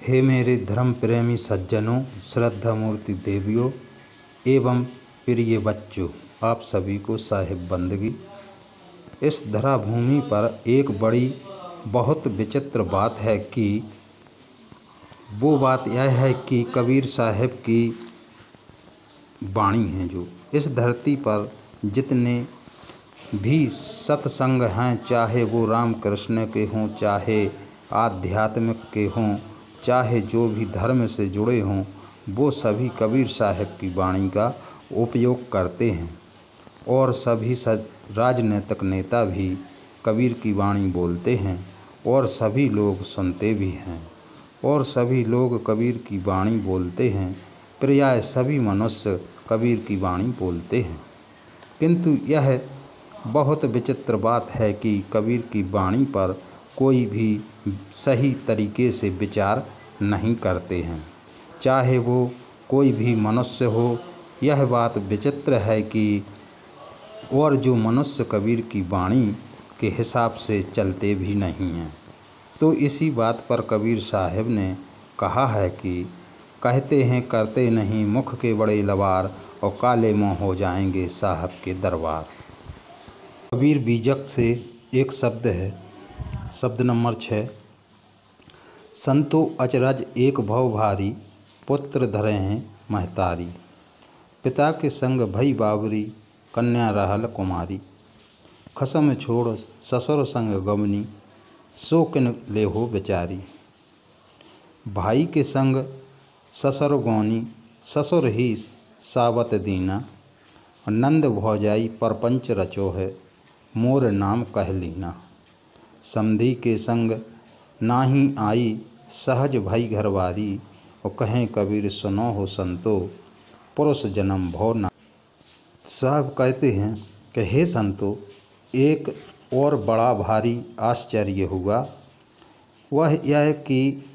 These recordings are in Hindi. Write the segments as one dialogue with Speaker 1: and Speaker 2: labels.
Speaker 1: हे मेरे धर्म प्रेमी सज्जनों, श्रद्धा मूर्ति देवियों एवं प्रिय बच्चों, आप सभी को साहिब बंदगी। इस धरा भूमि पर एक बड़ी बहुत विचित्र बात है कि वो बात यह है कि कबीर साहब की वाणी है। जो इस धरती पर जितने भी सत्संग हैं, चाहे वो राम कृष्ण के हों, चाहे आध्यात्मिक के हों, चाहे जो भी धर्म से जुड़े हों, वो सभी कबीर साहब की वाणी का उपयोग करते हैं। और सभी राजनीतिक नेता भी कबीर की वाणी बोलते हैं और सभी लोग सुनते भी हैं। और सभी लोग कबीर की वाणी बोलते हैं, प्रायः सभी मनुष्य कबीर की वाणी बोलते हैं। किंतु यह बहुत विचित्र बात है कि कबीर की वाणी पर कोई भी सही तरीके से विचार नहीं करते हैं, चाहे वो कोई भी मनुष्य हो। यह बात विचित्र है कि और जो मनुष्य कबीर की वाणी के हिसाब से चलते भी नहीं हैं। तो इसी बात पर कबीर साहब ने कहा है कि कहते हैं करते नहीं, मुख के बड़े लवार, और काले मुँह हो जाएंगे साहब के दरबार। कबीर बीजक से एक शब्द है, शब्द नंबर 6। संतो अचरज एक भव भारी, पुत्र धरे हैं महतारी। पिता के संग भई बावरी, कन्या रहल कुमारी। खसम छोड़ ससुर संग गमनी, सो किन लेहो बेचारी। भाई के संग ससुर गौनी, ससुर ही सावत दीना। नंद भौजाई परपंच रचो है, मोर नाम कह लीना। समधी के संग नाही आई, सहज भई घरवारी। और कहें कबीर सुनो हो संतो, पुरुष जन्म भव ना। साहब कहते हैं कि हे संतो, एक और बड़ा भारी आश्चर्य हुआ। वह यह कि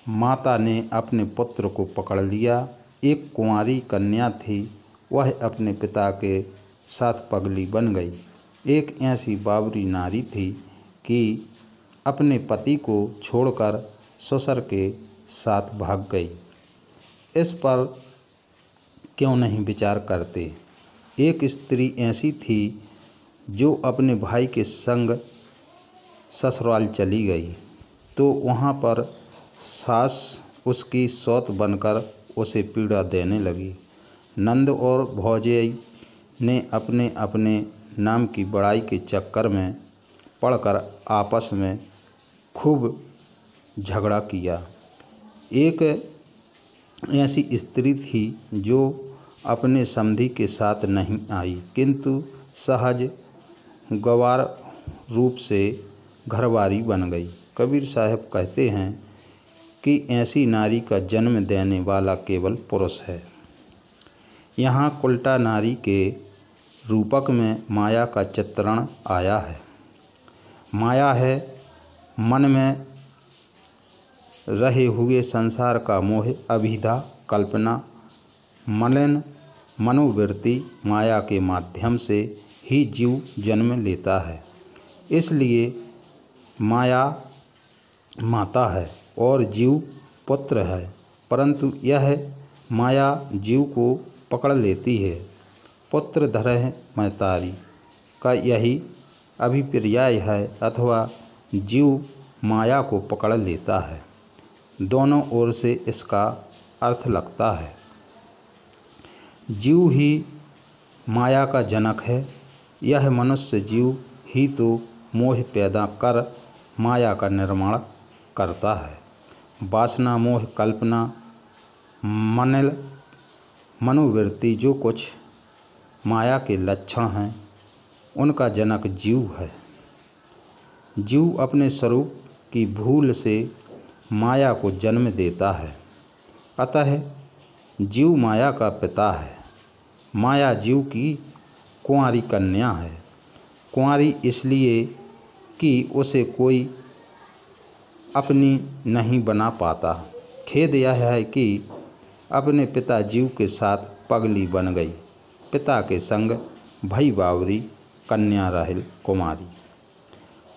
Speaker 1: माता ने अपने पुत्र को पकड़ लिया। एक कुंवारी कन्या थी, वह अपने पिता के साथ पगली बन गई। एक ऐसी बावरी नारी थी कि अपने पति को छोड़कर ससुर के साथ भाग गई। इस पर क्यों नहीं विचार करते। एक स्त्री ऐसी थी जो अपने भाई के संग ससुराल चली गई, तो वहाँ पर सास उसकी सौत बनकर उसे पीड़ा देने लगी। नंद और भौजाई ने अपने अपने नाम की बड़ाई के चक्कर में पड़कर आपस में खूब झगड़ा किया। एक ऐसी स्त्री थी जो अपने समधी के साथ नहीं आई, किंतु सहज गवार रूप से घरवारी बन गई। कबीर साहब कहते हैं कि ऐसी नारी का जन्म देने वाला केवल पुरुष है। यहाँ उल्टा नारी के रूपक में माया का चित्रण आया है। माया है मन में रहे हुए संसार का मोह, अभिधा, कल्पना, मलिन मनोवृत्ति। माया के माध्यम से ही जीव जन्म लेता है, इसलिए माया माता है और जीव पुत्र है। परंतु यह माया जीव को पकड़ लेती है। पुत्र धरे महतारी का यही अभिप्राय है, अथवा जीव माया को पकड़ लेता है। दोनों ओर से इसका अर्थ लगता है। जीव ही माया का जनक है। यह मनुष्य जीव ही तो मोह पैदा कर माया का निर्माण करता है। वासना, मोह, कल्पना, मनिल मनोवृत्ति जो कुछ माया के लक्षण हैं, उनका जनक जीव है। जीव अपने स्वरूप की भूल से माया को जन्म देता है। अतः जीव माया का पिता है। माया जीव की कुंवारी कन्या है। कुंवारी इसलिए कि उसे कोई अपनी नहीं बना पाता। खेद यह है कि अपने पिता जीव के साथ पगली बन गई। पिता के संग भई बावरी, कन्या रहल कुमारी।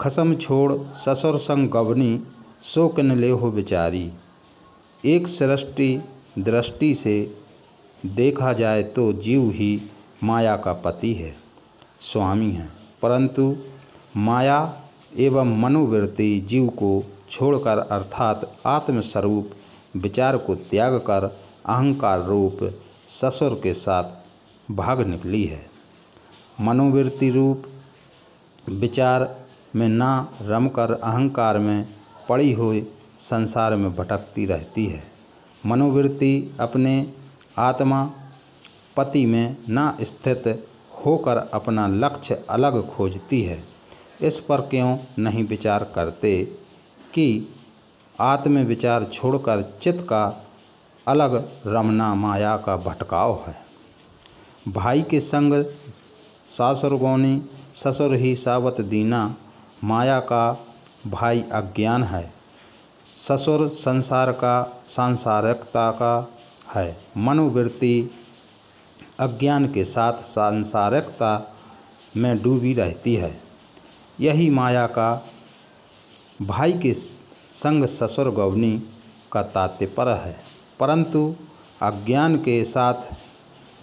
Speaker 1: खसम छोड़ ससुर संग गवनी, सो किन लेहो बेचारी। एक सृष्टि दृष्टि से देखा जाए तो जीव ही माया का पति है, स्वामी है, परंतु माया एवं मनोवृत्ति जीव को छोड़कर अर्थात आत्मस्वरूप विचार को त्याग कर अहंकार रूप ससुर के साथ भाग निकली है। मनोवृत्ति रूप विचार में ना रमकर अहंकार में पड़ी हुई संसार में भटकती रहती है। मनोवृत्ति अपने आत्मा पति में ना स्थित होकर अपना लक्ष्य अलग खोजती है। इस पर क्यों नहीं विचार करते कि आत्म विचार छोड़कर चित्त का अलग रमना माया का भटकाव है। भाई के संग सासुर गौनी ससुर ही सावत दीना, माया का भाई अज्ञान है, ससुर संसार का सांसारिकता का है। मनोवृत्ति अज्ञान के साथ सांसारिकता में डूबी रहती है। यही माया का भाई के संग ससुर गौनी का तात्पर्य है। परंतु अज्ञान के साथ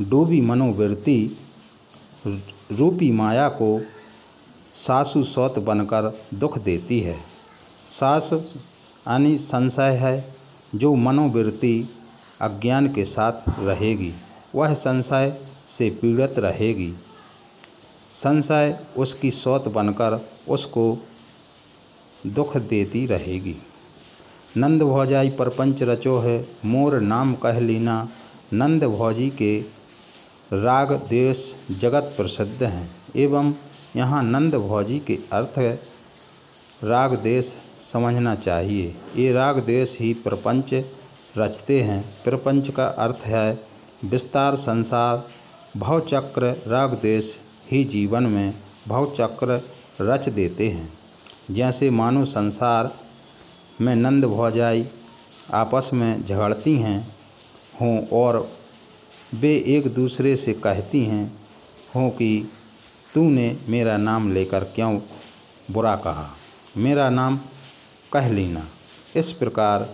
Speaker 1: डूबी मनोवृत्ति रूपी माया को सासु सौत बनकर दुख देती है। सास यानी संशय है। जो मनोवृत्ति अज्ञान के साथ रहेगी वह संशय से पीड़ित रहेगी। संशय उसकी सौत बनकर उसको दुख देती रहेगी। नंद भौजाई परपंच रचो है, मोर नाम कह लीना। नंद भौजी के राग देश जगत प्रसिद्ध हैं एवं यहाँ नंद भौजी के अर्थ राग देश समझना चाहिए। ये राग देश ही प्रपंच रचते हैं। प्रपंच का अर्थ है विस्तार संसार। भवचक्र राग देश ही जीवन में भवचक्र रच देते हैं। जैसे मानो संसार में नंद भौजाई आपस में झगड़ती हैं हों और वे एक दूसरे से कहती हैं हों कि तूने मेरा नाम लेकर क्यों बुरा कहा, मेरा नाम कह लेना। इस प्रकार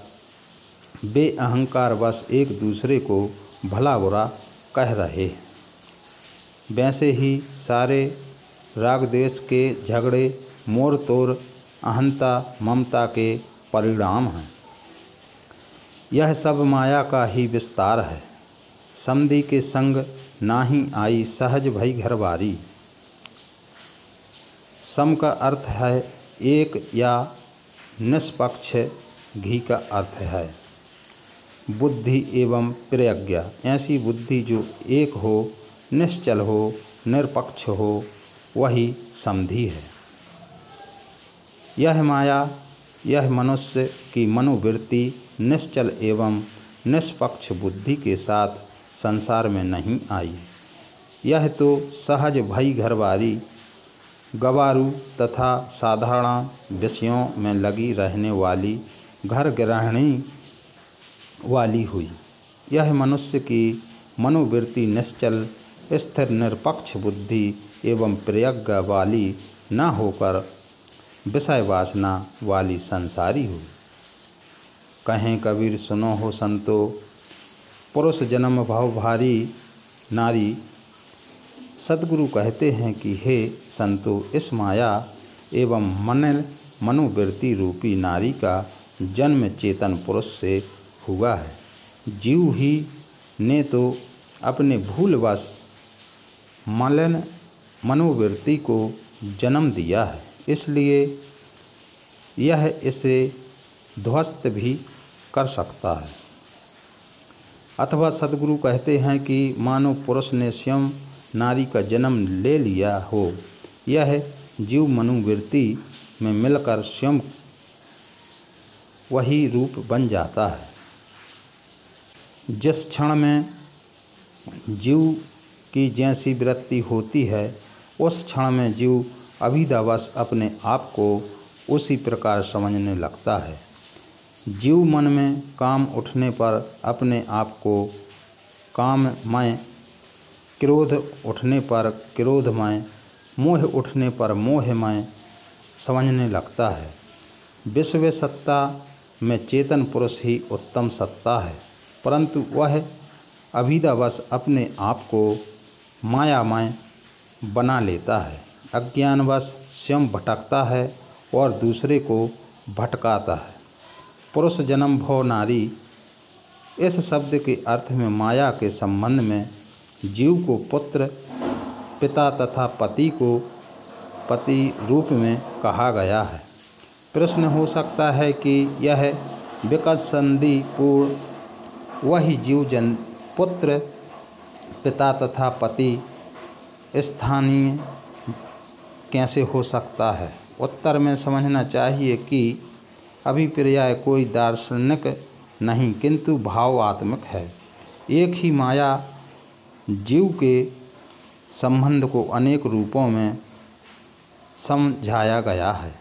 Speaker 1: वे अहंकार वश एक दूसरे को भला बुरा कह रहे हैं। वैसे ही सारे राग देश के झगड़े मोर तोड़ अहंता ममता के परिणाम हैं। यह सब माया का ही विस्तार है। समधी के संग नाही आई सहज भई घरवारी। सम का अर्थ है एक या निष्पक्ष घी का अर्थ है बुद्धि एवं प्रज्ञा। ऐसी बुद्धि जो एक हो, निश्चल हो, निरपक्ष हो, वही समधी है। यह माया, यह मनुष्य की मनोवृत्ति निश्चल एवं निष्पक्ष बुद्धि के साथ संसार में नहीं आई। यह तो सहज भई घरवारी गवारू तथा साधारण विषयों में लगी रहने वाली घर गृहिणी वाली हुई। यह मनुष्य की मनोवृत्ति निश्चल स्थिर निरपक्ष बुद्धि एवं प्रज्ञा वाली न होकर विषय वासना वाली संसारी हुई। कहें कबीर सुनो हो संतो, पुरुष जन्म भाव भारी नारी। सद्गुरु कहते हैं कि हे संतो, इस माया एवं मनोवृत्ति रूपी नारी का जन्म चेतन पुरुष से हुआ है। जीव ही ने तो अपने भूलवश मलिन मनोवृत्ति को जन्म दिया है, इसलिए यह इसे ध्वस्त भी कर सकता है। अथवा सद्गुरु कहते हैं कि मानो पुरुष ने स्वयं नारी का जन्म ले लिया हो। यह जीव मनोवृत्ति में मिलकर स्वयं वही रूप बन जाता है। जिस क्षण में जीव की जैसी वृत्ति होती है उस क्षण में जीव अभिदावश अपने आप को उसी प्रकार समझने लगता है। जीव मन में काम उठने पर अपने आप को काममय, क्रोध उठने पर क्रोधमय, मोह उठने पर मोहमय समझने लगता है। विषय सत्ता में चेतन पुरुष ही उत्तम सत्ता है, परंतु वह अभिदावश अपने आप को मायामय बना लेता है, अज्ञानवश स्वयं भटकता है और दूसरे को भटकाता है। पुरुष जन्म भव नारी, इस शब्द के अर्थ में माया के संबंध में जीव को पुत्र, पिता तथा पति को पति रूप में कहा गया है। प्रश्न हो सकता है कि यह विकट संधि पूर्ण वही जीव पुत्र, पिता तथा पति स्थानीय कैसे हो सकता है। उत्तर में समझना चाहिए कि अभिप्राय कोई दार्शनिक नहीं किंतु भावात्मक है। एक ही माया जीव के संबंध को अनेक रूपों में समझाया गया है।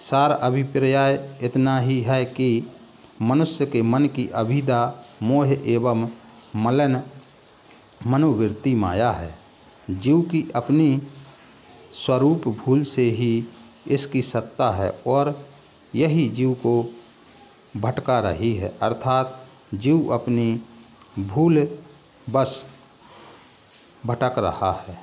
Speaker 1: सार अभिप्राय इतना ही है कि मनुष्य के मन की अभिदा मोह एवं मलन मनोवृत्ति माया है। जीव की अपनी स्वरूप भूल से ही इसकी सत्ता है और यही जीव को भटका रही है, अर्थात जीव अपनी भूल बस भटक रहा है।